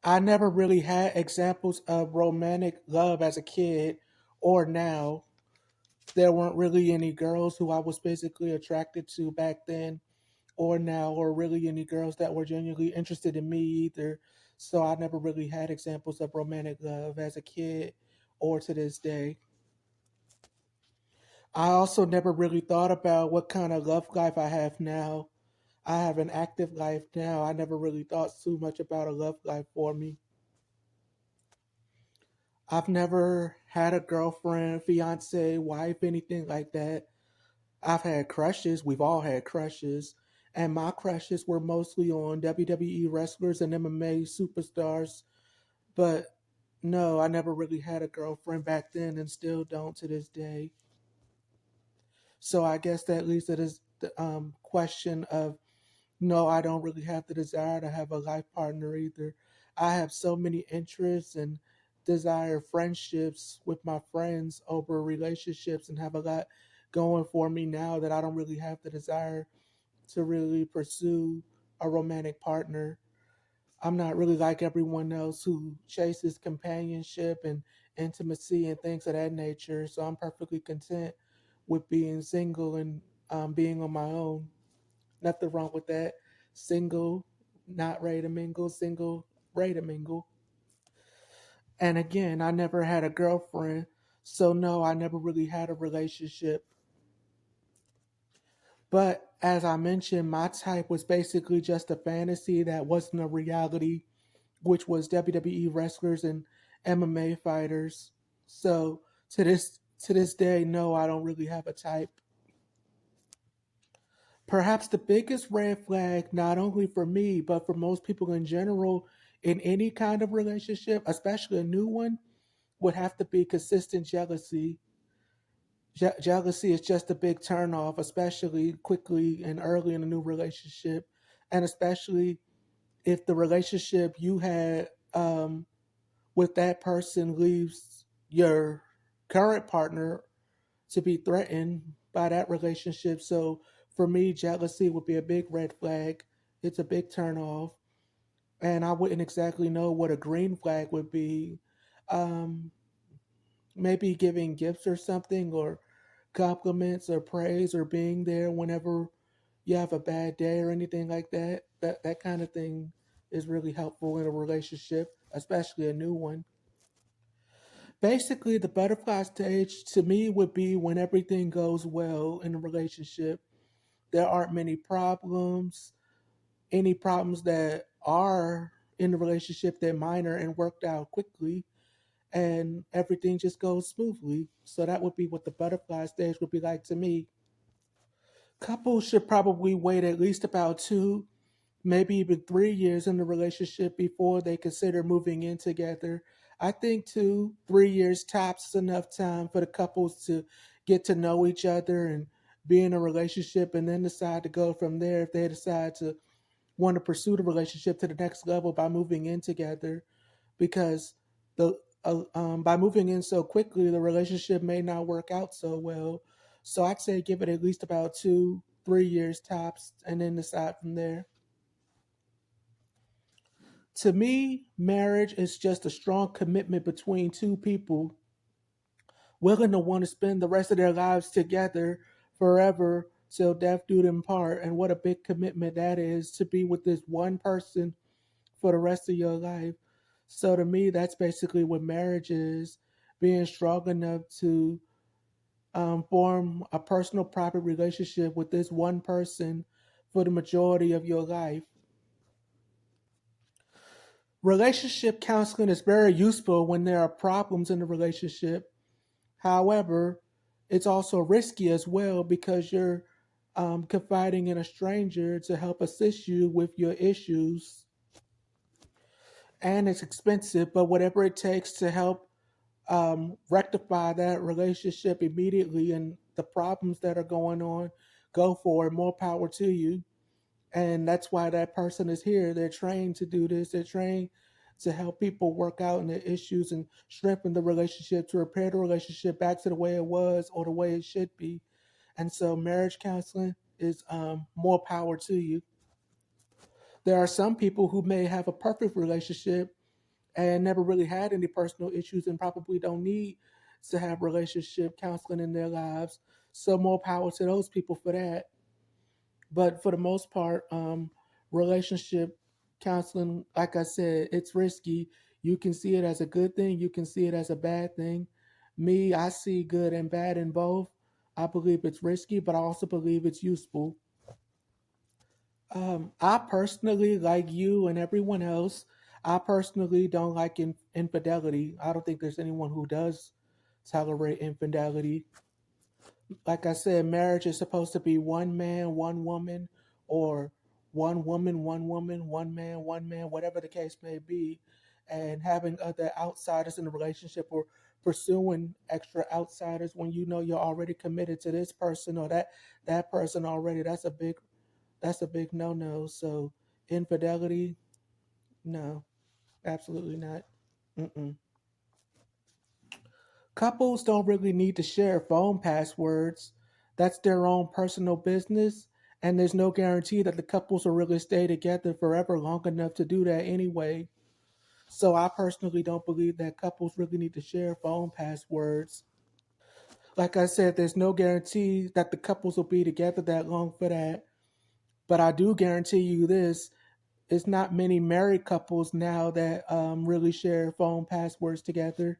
I never really had examples of romantic love as a kid or now. There weren't really any girls who I was physically attracted to back then or now, or really any girls that were genuinely interested in me either. So I never really had examples of romantic love as a kid or to this day. I also never really thought about what kind of love life I have now. I have an active life now. I never really thought too much about a love life for me. I've never had a girlfriend, fiance, wife, anything like that. I've had crushes. We've all had crushes. And my crushes were mostly on WWE wrestlers and MMA superstars. But no, I never really had a girlfriend back then and still don't to this day. So I guess that leads to this question of no, I don't really have the desire to have a life partner either. I have so many interests and desire friendships with my friends over relationships and have a lot going for me now that I don't really have the desire to really pursue a romantic partner. I'm not really like everyone else who chases companionship and intimacy and things of that nature. So I'm perfectly content with being single and being on my own. Nothing wrong with that. Single, not ready to mingle, single, ready to mingle. And again, I never had a girlfriend. So no, I never really had a relationship. But as I mentioned, my type was basically just a fantasy that wasn't a reality, which was WWE wrestlers and MMA fighters. So to this day, no, I don't really have a type. Perhaps the biggest red flag, not only for me, but for most people in general, in any kind of relationship, especially a new one, would have to be consistent jealousy. Jealousy is just a big turnoff, especially quickly and early in a new relationship, and especially if the relationship you had with that person leaves your current partner to be threatened by that relationship. So for me, jealousy would be a big red flag. It's a big turn off. And I wouldn't exactly know what a green flag would be. Um, Maybe giving gifts or something, or compliments or praise, or being there whenever you have a bad day or anything like that. That kind of thing is really helpful in a relationship, especially a new one. Basically, the butterfly stage to me would be when everything goes well in a relationship. There aren't many problems. Any problems that are in the relationship, they're minor and worked out quickly, and everything just goes smoothly. So that would be what the butterfly stage would be like to me. Couples should probably wait at least about 2, maybe even 3 years in the relationship before they consider moving in together. I think 2, 3 years tops is enough time for the couples to get to know each other and be in a relationship, and then decide to go from there if they decide to want to pursue the relationship to the next level by moving in together. Because the by moving in so quickly, the relationship may not work out so well. So I'd say give it at least about 2, 3 years tops, and then decide from there. To me, marriage is just a strong commitment between two people willing to want to spend the rest of their lives together forever till death do them part. And what a big commitment that is, to be with this one person for the rest of your life. So to me, that's basically what marriage is: being strong enough to form a personal, private relationship with this one person for the majority of your life. Relationship counseling is very useful when there are problems in the relationship. However, it's also risky as well because you're confiding in a stranger to help assist you with your issues. And it's expensive, but whatever it takes to help rectify that relationship immediately and the problems that are going on, go for it. More power to you. And that's why that person is here. They're trained to do this. They're trained to help people work out in their issues and strengthen the relationship, to repair the relationship back to the way it was or the way it should be. And so marriage counseling is more power to you. There are some people who may have a perfect relationship and never really had any personal issues and probably don't need to have relationship counseling in their lives. So more power to those people for that. But for the most part, relationship counseling, like I said, it's risky. You can see it as a good thing, you can see it as a bad thing. Me, I see good and bad in both. I believe it's risky, but I also believe it's useful. I personally, like you and everyone else, I personally don't like infidelity. I don't think there's anyone who does tolerate infidelity. Like I said, marriage is supposed to be one man, one woman, or one woman, one man, whatever the case may be. And having other outsiders in the relationship or pursuing extra outsiders when you know you're already committed to this person or that person already, that's a big no no. So infidelity, no, absolutely not. Mm-mm. Couples don't really need to share phone passwords. That's their own personal business, and there's no guarantee that the couples will really stay together forever long enough to do that anyway. So I personally don't believe that couples really need to share phone passwords. Like I said, there's no guarantee that the couples will be together that long for that. But I do guarantee you this: it's not many married couples now that really share phone passwords together.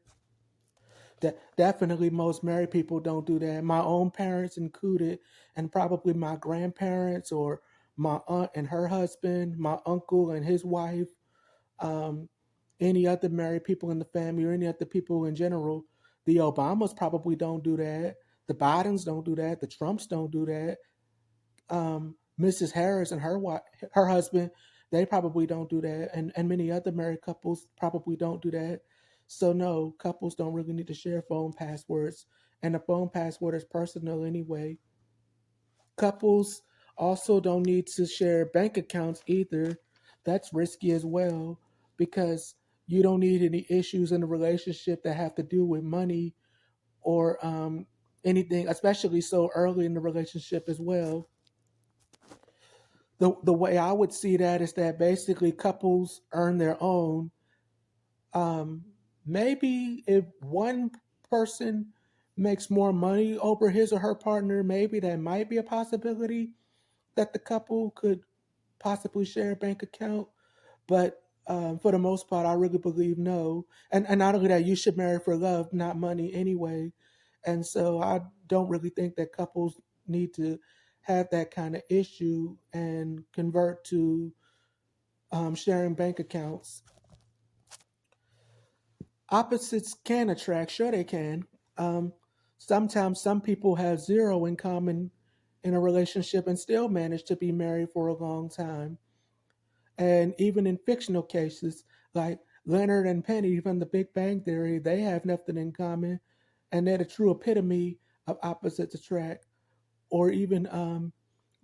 Definitely most married people don't do that. My own parents included, and probably my grandparents or my aunt and her husband, my uncle and his wife, um, any other married people in the family or any other people in general. The Obamas probably don't do that. The Bidens don't do that. The Trumps don't do that. Mrs. Harris and her husband, they probably don't do that, and many other married couples probably don't do that. So no, couples don't really need to share phone passwords, and the phone password is personal anyway. Couples also don't need to share bank accounts either. That's risky as well because you don't need any issues in the relationship that have to do with money or anything, especially so early in the relationship as well. The way I would see that is that basically couples earn their own. Um, Maybe if one person makes more money over his or her partner, maybe that might be a possibility that the couple could possibly share a bank account. But for the most part, I really believe no. And not only that, you should marry for love, not money anyway. And so I don't really think that couples need to have that kind of issue and convert to sharing bank accounts. Opposites can attract, sure they can. Um, Sometimes some people have zero in common in a relationship and still manage to be married for a long time. And even in fictional cases, like Leonard and Penny from The Big Bang Theory, they have nothing in common, and they're the true epitome of opposites attract. Or even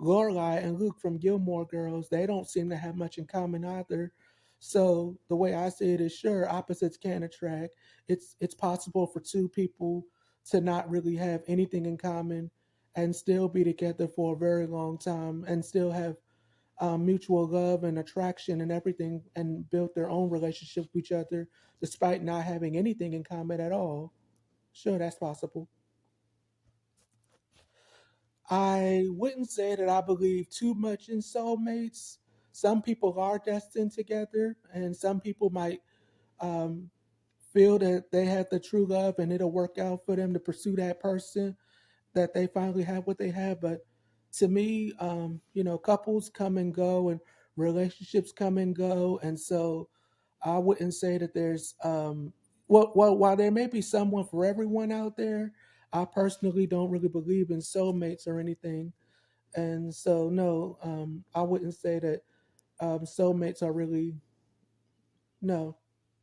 Lorelai and Luke from Gilmore Girls, they don't seem to have much in common either. So the way I see it is, sure, opposites can attract. It's possible for two people to not really have anything in common and still be together for a very long time and still have mutual love and attraction and everything and build their own relationship with each other despite not having anything in common at all. Sure, that's possible. I wouldn't say that I believe too much in soulmates. Some people are destined together, and some people might um, feel that they have the true love and it'll work out for them to pursue that person, that they finally have what they have. But to me, couples come and go and relationships come and go. And so I wouldn't say that there's, while there may be someone for everyone out there, I personally don't really believe in soulmates or anything. And so, no, I wouldn't say that soulmates are really, no,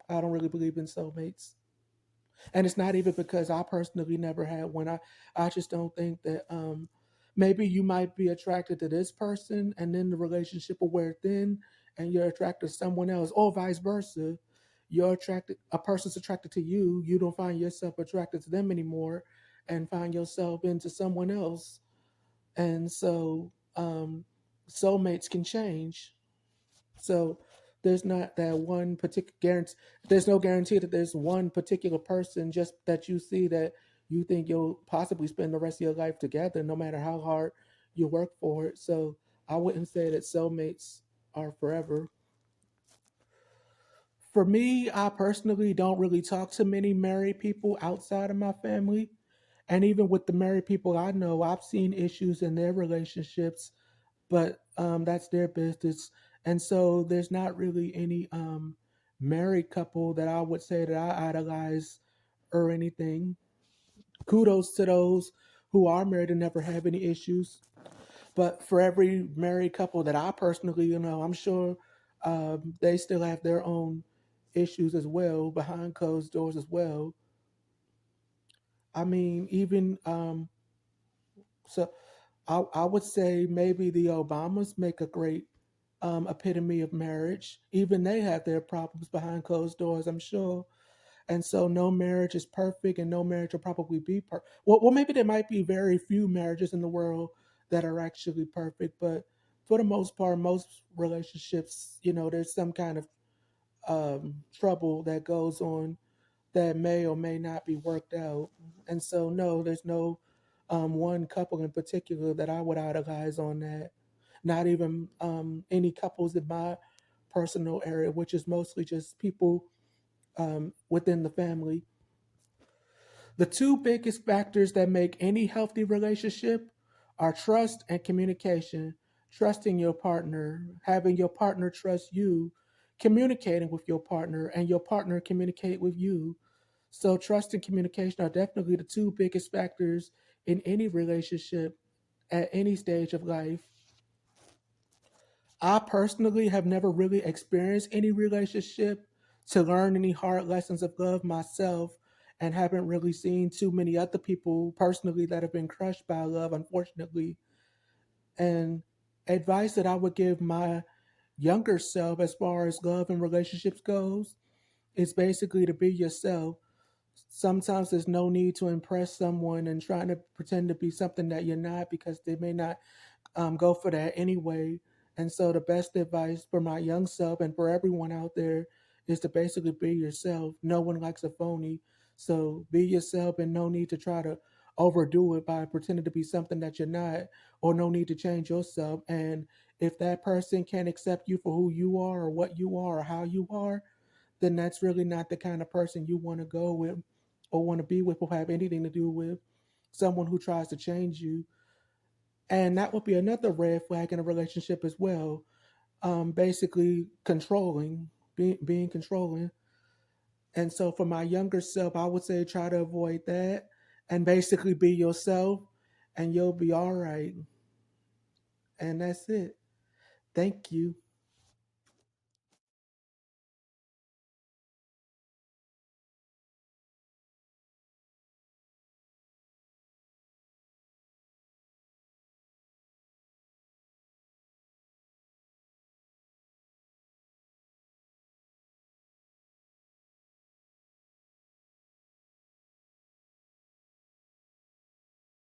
I don't really believe in soulmates. And it's not even because I personally never had one. I just don't think that maybe you might be attracted to this person and then the relationship will wear thin and you're attracted to someone else, or vice versa. You're attracted, a person's attracted to you, you don't find yourself attracted to them anymore and find yourself into someone else. And so soulmates can change. So there's not that one particular guarantee. There's no guarantee that there's one particular person just that you see that you think you'll possibly spend the rest of your life together, no matter how hard you work for it. So I wouldn't say that soulmates are forever. For me, I personally don't really talk to many married people outside of my family. And even with the married people I know, I've seen issues in their relationships, but that's their business. And so there's not really any married couple that I would say that I idolize or anything. Kudos to those who are married and never have any issues. But for every married couple that I personally, I'm sure they still have their own issues as well behind closed doors as well. I mean, even so, I would say maybe the Obamas make a great epitome of marriage. Even they have their problems behind closed doors, I'm sure. And so, no marriage is perfect, and no marriage will probably be perfect. Well, maybe there might be very few marriages in the world that are actually perfect, but for the most part, most relationships, there's some kind of trouble that goes on that may or may not be worked out. And so, no, there's no one couple in particular that I would idolize on that. Not even any couples in my personal area, which is mostly just people within the family. The two biggest factors that make any healthy relationship are trust and communication. Trusting your partner, having your partner trust you, communicating with your partner, and your partner communicate with you. So, trust and communication are definitely the two biggest factors in any relationship at any stage of life. I personally have never really experienced any relationship to learn any hard lessons of love myself, and haven't really seen too many other people personally that have been crushed by love, unfortunately. And advice that I would give my younger self as far as love and relationships goes is basically to be yourself. Sometimes there's no need to impress someone and trying to pretend to be something that you're not, because they may not go for that anyway. And so, the best advice for my young self and for everyone out there is to basically be yourself. No one likes a phony. So, be yourself, and no need to try to overdo it by pretending to be something that you're not, or no need to change yourself. And if that person can't accept you for who you are, or what you are, or how you are, then that's really not the kind of person you want to go with or want to be with or have anything to do with. Someone who tries to change you. And that would be another red flag in a relationship as well. Basically, controlling, being controlling. And so, for my younger self, I would say try to avoid that and basically be yourself, and you'll be all right. And that's it. Thank you.